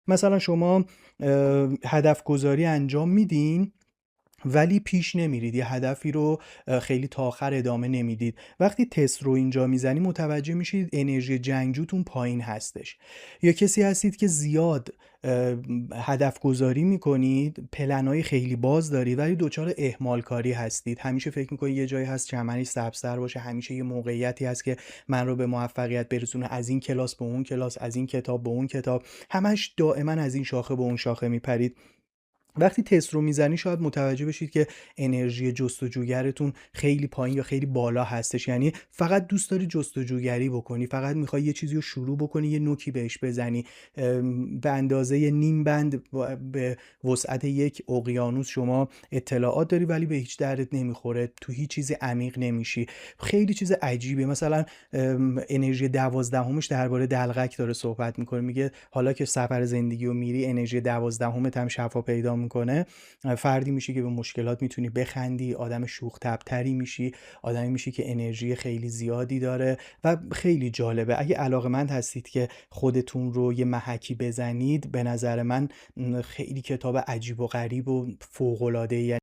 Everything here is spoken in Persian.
مثلا شما هدف گذاری انجام میدین ولی پیش نمیرید، یه هدفی رو خیلی تا آخر ادامه نمیدید. وقتی تست رو اینجا میزنی متوجه میشید انرژی جنگجوتون پایین هستش. یا کسی هستید که زیاد هدف گذاری میکنید، پلنهای خیلی باز دارید ولی دچار اهمال کاری هستید، همیشه فکر میکنید یه جایی هست چمنش سبزتر باشه، همیشه یه موقعیتی هست که من رو به موفقیت برسونه، از این کلاس به اون کلاس، از این کتاب به اون کتاب، همش دائما از این شاخه به اون شاخه میپرید. وقتی تست رو میزنی شاید متوجه بشید که انرژی جستجوگرتون خیلی پایین یا خیلی بالا هستش، یعنی فقط دوست داری جستجوگری بکنی، فقط میخوای یه چیزی رو شروع بکنی، یه نوکی بهش بزنی، به اندازه نیم بند به وسعت یک اقیانوس شما اطلاعات داری ولی به هیچ دردت نمیخوره، تو هیچ چیز عمیق نمیشی. خیلی چیز عجیبه. مثلا انرژی 12مش درباره دلقک داره صحبت میکنه، میگه حالا که سفر زندگی رو میری انرژی 12مت هم شفا پیدا میکنه، فردی میشی که به مشکلات میتونی بخندی، آدم شوخ طبع‌تری میشی، آدمی میشی که انرژی خیلی زیادی داره و خیلی جالبه. اگه علاقه‌مند هستید که خودتون رو یه محکی بزنید، به نظر من خیلی کتاب عجیب و غریب و فوق‌العاده‌ای